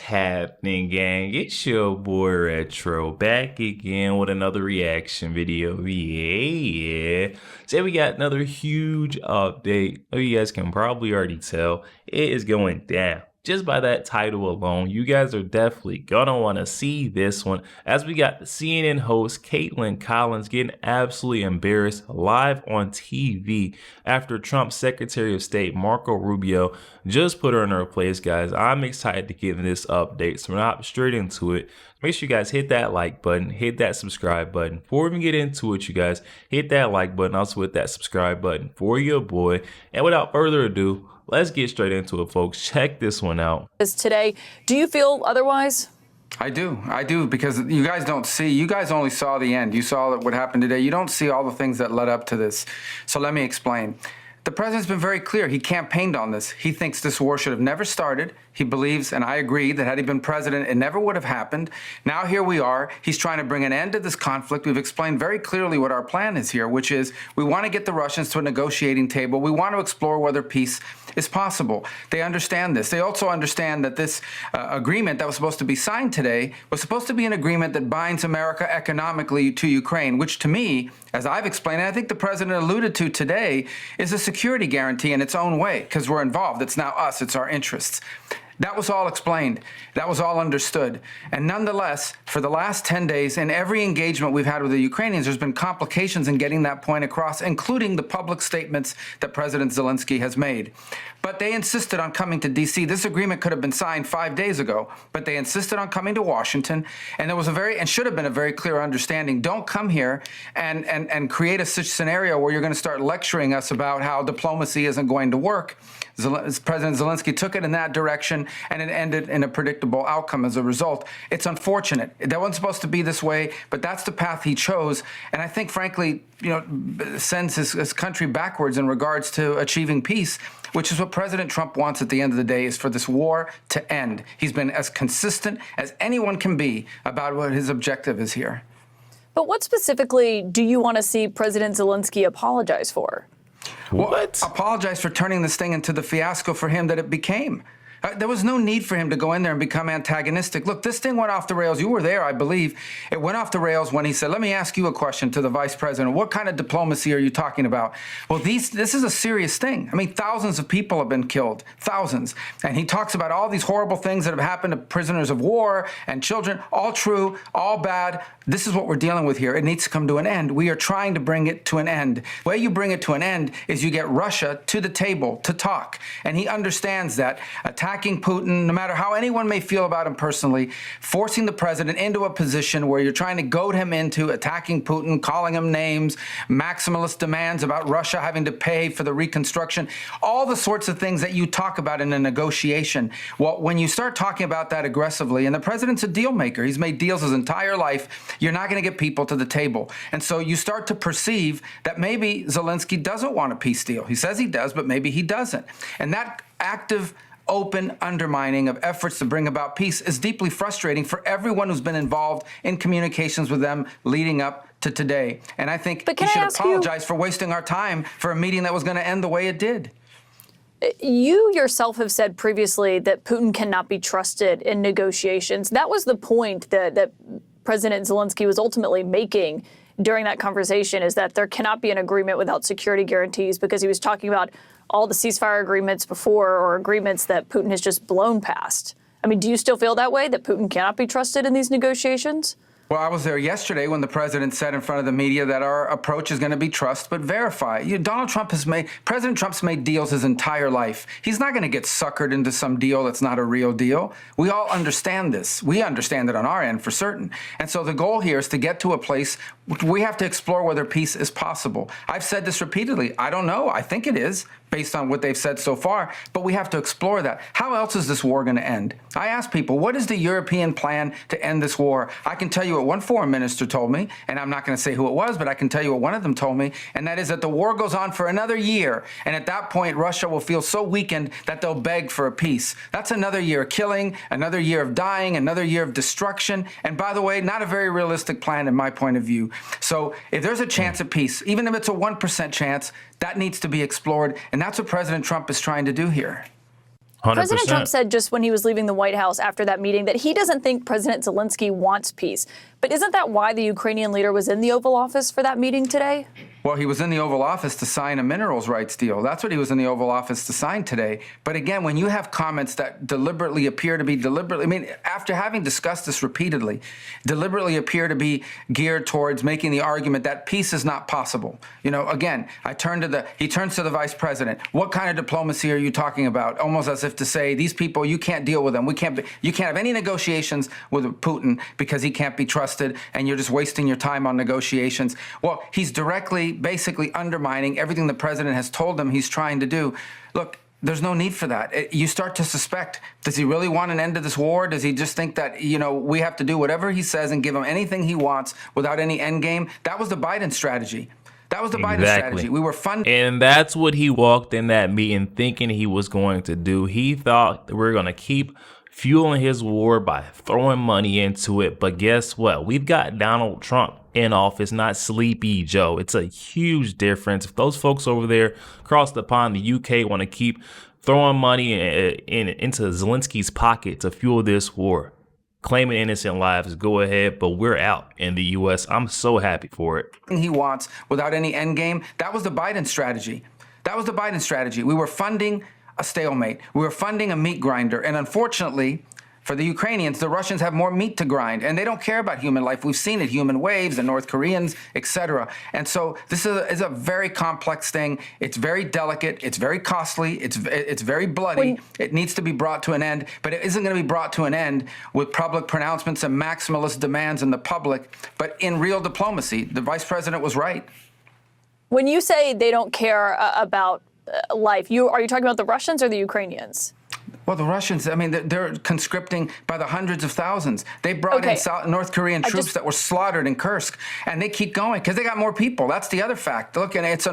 happening, gang? It's your boy Retro back again with another reaction video. Yeah. Today we got another huge update. Oh, you guys can probably already tell it is going down. Just by that title alone, you guys are definitely gonna want to see this one, as we got the CNN host Kaitlan getting absolutely embarrassed live on TV after Trump's Secretary of State Marco Rubio just put her in her place. Guys, I'm excited to get in this update, so we're not straight into it. Make sure you guys hit that like button, hit that subscribe button. Before we even get into it, you guys, hit that like button, also hit that subscribe button for your boy. And without further ado, let's get straight into it, folks. Check this one out. Today, do you feel otherwise? I do, because you guys don't see. You guys only saw the end. You saw what happened today. You don't see all the things that led up to this. So let me explain. The president's been very clear. He campaigned on this. He thinks this war should have never started. He believes, and I agree, that had he been president, it never would have happened. Now here we are. He's trying to bring an end to this conflict. We've explained very clearly what our plan is here, which is we want to get the Russians to a negotiating table. We want to explore whether peace is possible. They understand this. They also understand that this agreement that was supposed to be signed today was supposed to be an agreement that binds America economically to Ukraine, which to me, as I've explained, and I think the president alluded to today, is a security guarantee in its own way, because we're involved. It's now us. It's our interests. That was all explained. That was all understood. And nonetheless, for the last 10 days, in every engagement we've had with the Ukrainians, there's been complications in getting that point across, including the public statements that President Zelensky has made. But they insisted on coming to D.C. This agreement could have been signed 5 days ago, but they insisted on coming to Washington. And there was and should have been a very clear understanding. Don't come here and create a such scenario where you're going to start lecturing us about how diplomacy isn't going to work. President Zelensky took it in that direction, and it ended in a predictable outcome as a result. It's unfortunate. That wasn't supposed to be this way, but that's the path he chose. And I think, frankly, sends his country backwards in regards to achieving peace, which is what President Trump wants at the end of the day, is for this war to end. He's been as consistent as anyone can be about what his objective is here. But what specifically do you want to see President Zelensky apologize for? What? Well, apologize for turning this thing into the fiasco for him that it became. There was no need for him to go in there and become antagonistic. Look, this thing went off the rails. You were there, I believe. It went off the rails when he said, let me ask you a question to the vice president. What kind of diplomacy are you talking about? Well, this is a serious thing. I mean, thousands of people have been killed, thousands. And he talks about all these horrible things that have happened to prisoners of war and children, all true, all bad. This is what we're dealing with here. It needs to come to an end. We are trying to bring it to an end. The way you bring it to an end is you get Russia to the table to talk. And he understands that attacking Putin, no matter how anyone may feel about him personally, forcing the president into a position where you're trying to goad him into attacking Putin, calling him names, maximalist demands about Russia having to pay for the reconstruction, all the sorts of things that you talk about in a negotiation. Well, when you start talking about that aggressively, and the president's a deal maker, he's made deals his entire life, you're not going to get people to the table. And so you start to perceive that maybe Zelensky doesn't want a peace deal. He says he does, but maybe he doesn't. And that active, open undermining of efforts to bring about peace is deeply frustrating for everyone who's been involved in communications with them leading up to today. And I think he should apologize for wasting our time for a meeting that was going to end the way it did. You yourself have said previously that Putin cannot be trusted in negotiations. That was the point that President Zelensky was ultimately making during that conversation, is that there cannot be an agreement without security guarantees, because he was talking about all the ceasefire agreements before, or agreements that Putin has just blown past. I mean, do you still feel that way, that Putin cannot be trusted in these negotiations? Well, I was there yesterday when the president said in front of the media that our approach is going to be trust but verify. President Trump's made deals his entire life. He's not going to get suckered into some deal that's not a real deal. We all understand this. We understand it on our end for certain. And so the goal here is to get to a place where we have to explore whether peace is possible. I've said this repeatedly. I don't know. I think it is, based on what they've said so far, but we have to explore that. How else is this war going to end? I ask people, what is the European plan to end this war? I can tell you what one foreign minister told me, and I'm not going to say who it was, but I can tell you what one of them told me, and that is that the war goes on for another year, and at that point, Russia will feel so weakened that they'll beg for a peace. That's another year of killing, another year of dying, another year of destruction, and by the way, not a very realistic plan in my point of view. So if there's a chance at peace, even if it's a 1% chance, that needs to be explored, and that's what President Trump is trying to do here. President Trump 100%. said just when he was leaving the White House after that meeting that he doesn't think President Zelensky wants peace. But isn't that why the Ukrainian leader was in the Oval Office for that meeting today? Well, he was in the Oval Office to sign a minerals rights deal. That's what he was in the Oval Office to sign today. But again, when you have comments that deliberately appear to be deliberately, I mean, after having discussed this repeatedly, deliberately appear to be geared towards making the argument that peace is not possible. You know, again, he turns to the vice president. What kind of diplomacy are you talking about? Almost as if to say, these people, you can't deal with them. You can't have any negotiations with Putin because he can't be trusted, and you're just wasting your time on negotiations. Well, he's directly, basically undermining everything the president has told him he's trying to do. Look, there's no need for that. You start to suspect, does he really want an end to this war? Does he just think that, you know, we have to do whatever he says and give him anything he wants without any end game? That was the Biden strategy. That was the Biden strategy. We were funding. And that's what he walked in that meeting thinking he was going to do. He thought that we're going to keep fueling his war by throwing money into it. But guess what? We've got Donald Trump in office, not Sleepy Joe. It's a huge difference. If those folks over there across the pond, the UK, want to keep throwing money into Zelensky's pocket to fuel this war, claiming innocent lives, go ahead, but we're out in the US. I'm so happy for it. He wants without any end game. That was the Biden strategy. That was the Biden strategy. We were funding a stalemate. We were funding a meat grinder. And unfortunately, for the Ukrainians, the Russians have more meat to grind, and they don't care about human life. We've seen it, human waves, the North Koreans, etc. And so this is a very complex thing. It's very delicate. It's very costly. It's very bloody. It needs to be brought to an end, but it isn't going to be brought to an end with public pronouncements and maximalist demands in the public, but in real diplomacy. The vice president was right. When you say they don't care about life, are you talking about the Russians or the Ukrainians? Well, the Russians, I mean, they're conscripting by the hundreds of thousands. They brought in North Korean troops that were slaughtered in Kursk, and they keep going because they got more people. That's the other fact. Look, and it's,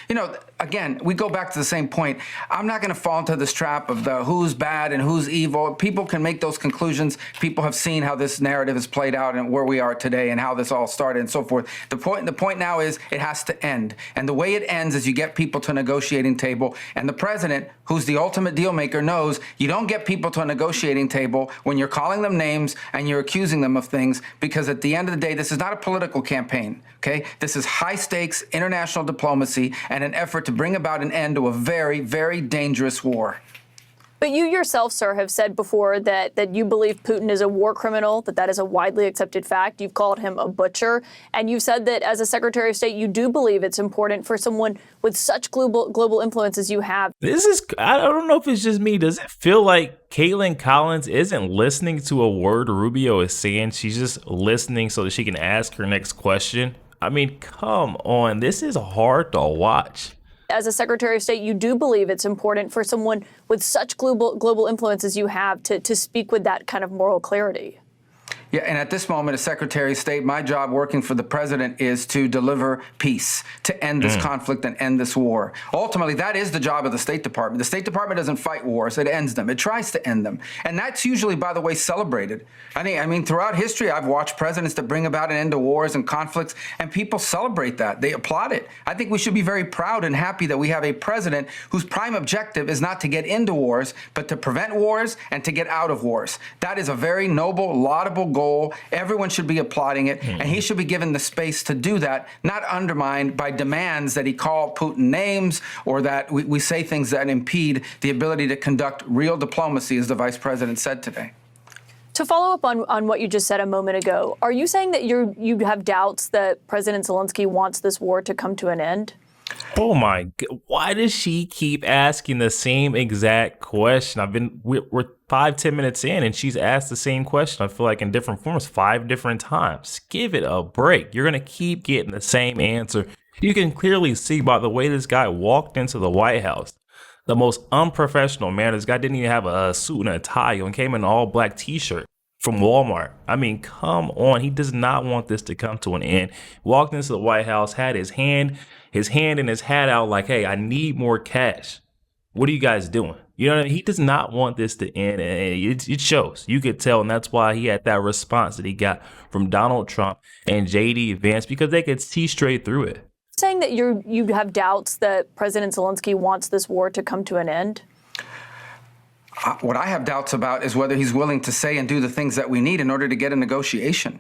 you know, again, we go back to the same point. I'm not going to fall into this trap of the who's bad and who's evil. People can make those conclusions. People have seen how this narrative has played out and where we are today and how this all started and so forth. The point now is it has to end. And the way it ends is you get people to a negotiating table, and the president, who's the ultimate deal maker, knows you don't get people to a negotiating table when you're calling them names and you're accusing them of things, because at the end of the day, this is not a political campaign, okay? This is high stakes international diplomacy and an effort to bring about an end to a very, very dangerous war. But you yourself, sir, have said before that you believe Putin is a war criminal, that is a widely accepted fact. You've called him a butcher. And you've said that as a Secretary of State, you do believe it's important for someone with such global influence as you have. I don't know if it's just me. Does it feel like Kaitlan Collins isn't listening to a word Rubio is saying? She's just listening so that she can ask her next question. I mean, come on. This is hard to watch. As a Secretary of State, you do believe it's important for someone with such global influence as you have to speak with that kind of moral clarity. Yeah, and at this moment, as Secretary of State, my job working for the president is to deliver peace, to end this conflict and end this war. Ultimately, that is the job of the State Department. The State Department doesn't fight wars, it ends them. It tries to end them. And that's usually, by the way, celebrated. I mean, throughout history, I've watched presidents that bring about an end to wars and conflicts, and people celebrate that. They applaud it. I think we should be very proud and happy that we have a president whose prime objective is not to get into wars, but to prevent wars and to get out of wars. That is a very noble, laudable goal. Everyone should be applauding it, and he should be given the space to do that, not undermined by demands that he call Putin names or that we say things that impede the ability to conduct real diplomacy, as the vice president said today. To follow up on what you just said a moment ago, are you saying that you have doubts that President Zelensky wants this war to come to an end? Oh my God. Why does she keep asking the same exact question? We're 5-10 minutes in and she's asked the same question. I feel like in different forms, 5 different times. Give it a break. You're going to keep getting the same answer. You can clearly see by the way this guy walked into the White House, the most unprofessional man. This guy didn't even have a suit and a tie and came in an all black t-shirt from Walmart. I mean, come on. He does not want this to come to an end. Walked into the White House, had his hand and his hat out like, hey, I need more cash. What are you guys doing? You know what I mean? He does not want this to end, and it shows. You could tell, and that's why he had that response that he got from Donald Trump and J.D. Vance, because they could see straight through it. Saying that you have doubts that President Zelensky wants this war to come to an end? What I have doubts about is whether he's willing to say and do the things that we need in order to get a negotiation.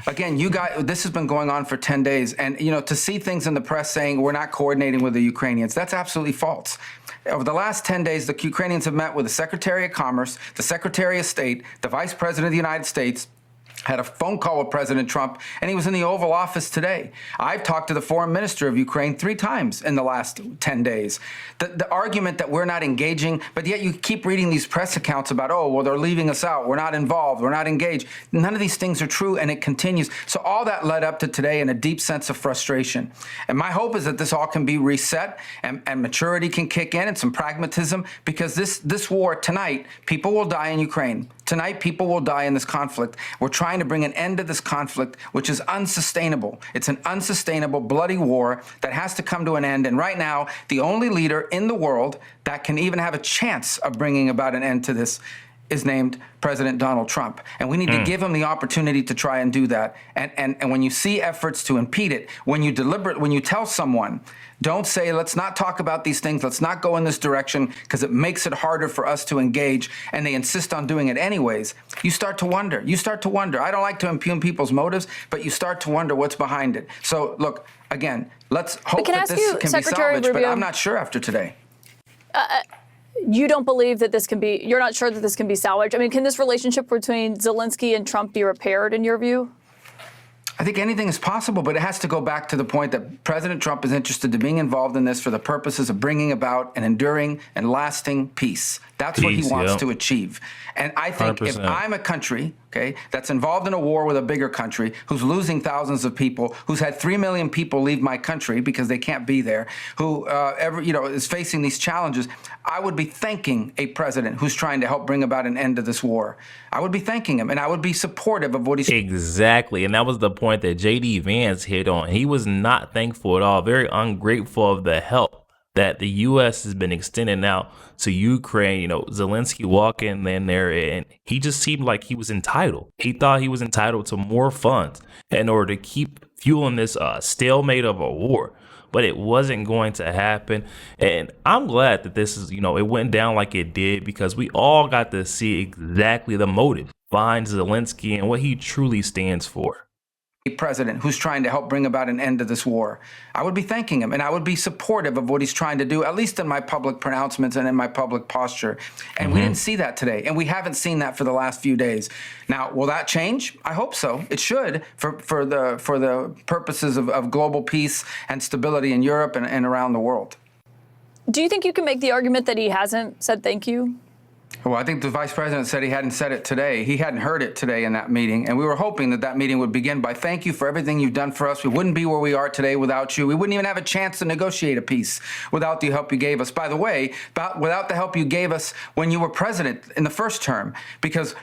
Again, you guys, this has been going on for 10 days. And, to see things in the press saying we're not coordinating with the Ukrainians, that's absolutely false. Over the last 10 days, the Ukrainians have met with the Secretary of Commerce, the Secretary of State, the Vice President of the United States, had a phone call with President Trump, and he was in the Oval Office today. I've talked to the foreign minister of Ukraine 3 times in the last 10 days. The argument that we're not engaging, but yet you keep reading these press accounts about, oh, well, they're leaving us out. We're not involved. We're not engaged. None of these things are true, and it continues. So all that led up to today in a deep sense of frustration. And my hope is that this all can be reset and maturity can kick in and some pragmatism, because this war tonight, people will die in Ukraine. Tonight, people will die in this conflict. We're trying to bring an end to this conflict, which is unsustainable. It's an unsustainable, bloody war that has to come to an end. And right now, the only leader in the world that can even have a chance of bringing about an end to this is named President Donald Trump. And we need to give him the opportunity to try and do that. And when you see efforts to impede it, when you tell someone, don't say, let's not talk about these things, let's not go in this direction, because it makes it harder for us to engage, and they insist on doing it anyways, you start to wonder. I don't like to impugn people's motives, but you start to wonder what's behind it. So look, again, let's hope that this can be salvaged, but I'm not sure after today. You don't believe that this can be, you're not sure that this can be salvaged. I mean, can this relationship between Zelensky and Trump be repaired in your view? I think anything is possible, but it has to go back to the point that President Trump is interested in being involved in this for the purposes of bringing about an enduring and lasting peace. That's what he wants to achieve. And I think 100%. If I'm a country, that's involved in a war with a bigger country, who's losing thousands of people, who's had 3 million people leave my country because they can't be there, who is facing these challenges, I would be thanking a president who's trying to help bring about an end to this war. I would be thanking him, and I would be supportive of what he's... Exactly, and that was the point that J.D. Vance hit on. He was not thankful at all, very ungrateful of the help that the U.S. has been extending out to Ukraine. Zelensky walking in there, and he just seemed like he was entitled. He thought he was entitled to more funds in order to keep fueling this stalemate of a war. But it wasn't going to happen. And I'm glad that this is, it went down like it did, because we all got to see exactly the motive behind Zelensky and what he truly stands for. A president who's trying to help bring about an end to this war. I would be thanking him, and I would be supportive of what he's trying to do, at least in my public pronouncements and in my public posture. And we didn't see that today, and we haven't seen that for the last few days. Now, will that change? I hope so. It should, for the purposes of global peace and stability in Europe and around the world. Do you think you can make the argument that he hasn't said thank you? Well, I think the vice president said he hadn't said it today. He hadn't heard it today in that meeting. And we were hoping that meeting would begin by thank you for everything you've done for us. We wouldn't be where we are today without you. We wouldn't even have a chance to negotiate a peace without the help you gave us. By the way, without the help you gave us when you were president in the first term, because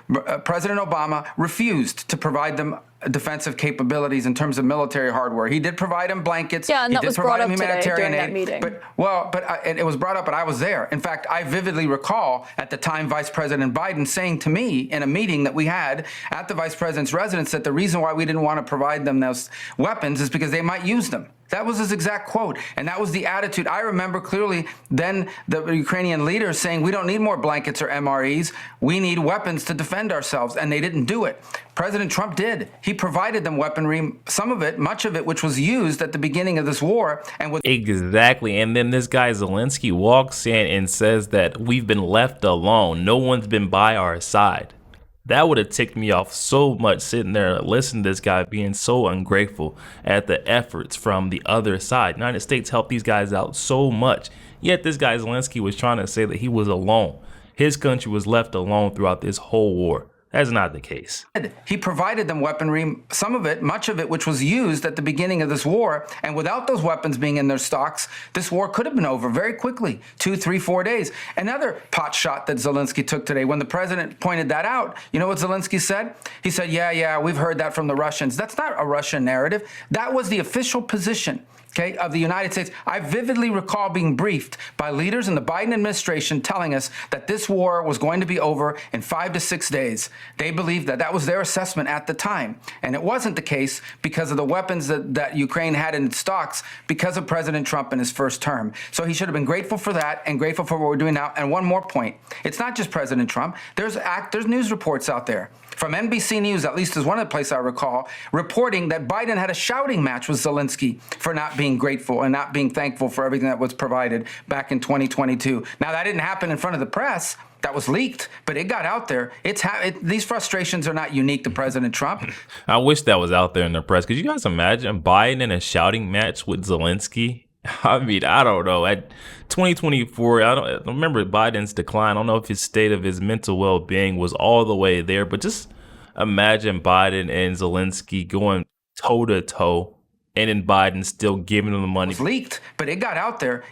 President Obama refused to provide them defensive capabilities in terms of military hardware. He did provide him blankets. Yeah, and he that did was provide brought him up today humanitarian during aid. that meeting. And it was brought up, but I was there. In fact, I vividly recall at the time Vice President Biden saying to me in a meeting that we had at the Vice President's residence that the reason why we didn't want to provide them those weapons is because they might use them. That was his exact quote, and that was the attitude. I remember clearly then the Ukrainian leaders saying, we don't need more blankets or MREs. We need weapons to defend ourselves, and they didn't do it. President Trump did. He provided them weaponry, some of it, much of it, which was used at the beginning of this war. And was exactly. And then this guy Zelensky walks in and says that we've been left alone. No one's been by our side. That would have ticked me off so much, sitting there listening to this guy being so ungrateful at the efforts from the other side. The United States helped these guys out so much, yet this guy Zelensky was trying to say that he was alone. His country was left alone throughout this whole war. That's not the case. He provided them weaponry, some of it, much of it, which was used at the beginning of this war. And without those weapons being in their stocks, this war could have been over very quickly, 2, 3, 4 days. Another pot shot that Zelensky took today, when the president pointed that out, you know what Zelensky said? He said, yeah, we've heard that from the Russians. That's not a Russian narrative. That was the official position okay, of the United States. I vividly recall being briefed by leaders in the Biden administration telling us that this war was going to be over in 5 to 6 days. They believed that that was their assessment at the time. And it wasn't the case because of the weapons that Ukraine had in its stocks because of President Trump in his first term. So he should have been grateful for that and grateful for what we're doing now. And one more point. It's not just President Trump. There's news reports out there from NBC News, at least is one of the places I recall, reporting that Biden had a shouting match with Zelensky for not being grateful and not being thankful for everything that was provided back in 2022. Now, that didn't happen in front of the press. That was leaked, but it got out there. These frustrations are not unique to President Trump. I wish that was out there in the press. Could you guys imagine Biden in a shouting match with Zelensky? I mean, I don't know. At 2024, I remember Biden's decline. I don't know if his state of his mental well-being was all the way there, but just imagine Biden and Zelensky going toe to toe, and then Biden still giving them the money. It was leaked, but it got out there.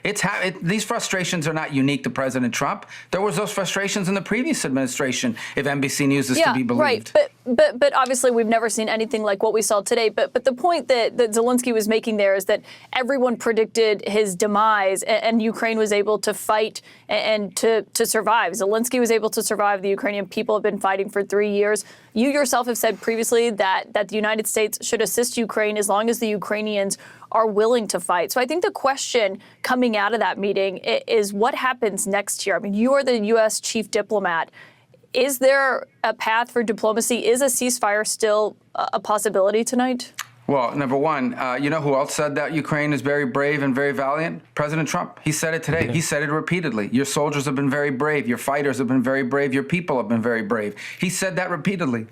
These frustrations are not unique to President Trump. There was those frustrations in the previous administration, if NBC News is to be believed. Right. But obviously we've never seen anything like what we saw today. But the point that Zelensky was making there is that everyone predicted his demise, and Ukraine was able to fight and to survive. Zelensky was able to survive. The Ukrainian people have been fighting for 3 years. You yourself have said previously that the United States should assist Ukraine as long as the Ukrainians are willing to fight. So I think the question coming out of that meeting is what happens next year? I mean, you are the U.S. chief diplomat. Is there a path for diplomacy? Is a ceasefire still a possibility tonight? Well, number one, you know who else said that Ukraine is very brave and very valiant? President Trump. He said it today. Yeah. He said it repeatedly. Your soldiers have been very brave. Your fighters have been very brave. Your people have been very brave. He said that repeatedly.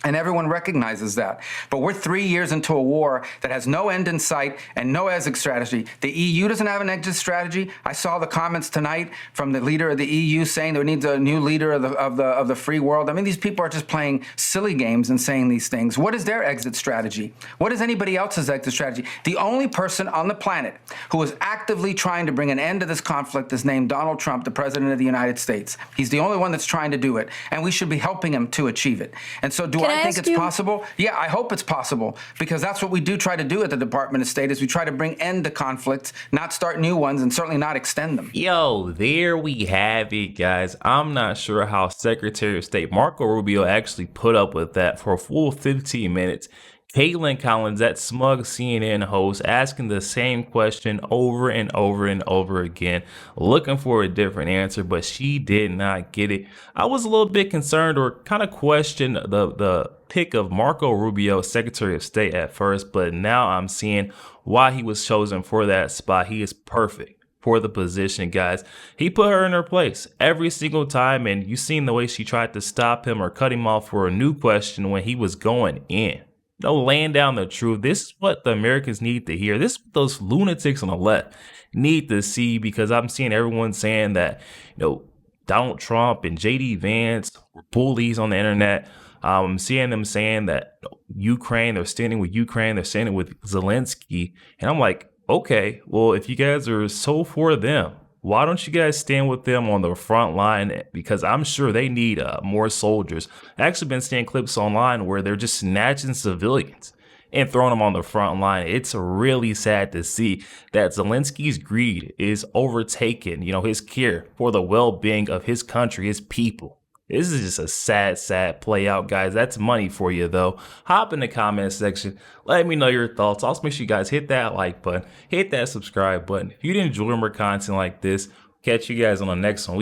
And everyone recognizes that. But we're 3 years into a war that has no end in sight and no exit strategy. The EU doesn't have an exit strategy. I saw the comments tonight from the leader of the EU saying there needs a new leader of the free world. I mean, these people are just playing silly games and saying these things. What is their exit strategy? What is anybody else's exit strategy? The only person on the planet who is actively trying to bring an end to this conflict is named Donald Trump, the President of the United States. He's the only one that's trying to do it, and we should be helping him to achieve it. And so I think it's possible. Yeah, I hope it's possible, because that's what we do try to do at the Department of State, is we try to bring end to conflicts, not start new ones, and certainly not extend them. Yo, there we have it, guys. I'm not sure how Secretary of State Marco Rubio actually put up with that for a full 15 minutes. Kaitlan Collins, that smug CNN host, asking the same question over and over and over again, looking for a different answer, but she did not get it. I was a little bit concerned, or kind of questioned the pick of Marco Rubio, Secretary of State, at first, but now I'm seeing why he was chosen for that spot. He is perfect for the position, guys. He put her in her place every single time, and you seen the way she tried to stop him or cut him off for a new question when he was going in. No, laying down the truth. This is what the Americans need to hear. This is what those lunatics on the left need to see, because I'm seeing everyone saying that, Donald Trump and JD Vance were bullies on the internet. I'm seeing them saying that Ukraine, they're standing with Ukraine, they're standing with Zelensky. And I'm like, okay, well, if you guys are so for them, why don't you guys stand with them on the front line? Because I'm sure they need more soldiers. I've actually been seeing clips online where they're just snatching civilians and throwing them on the front line. It's really sad to see that Zelensky's greed is overtaking, his care for the well-being of his country, his people. This is just a sad, sad play out, guys. That's money for you, though. Hop in the comment section. Let me know your thoughts. Also, make sure you guys hit that like button. Hit that subscribe button. If you did enjoy more content like this, catch you guys on the next one.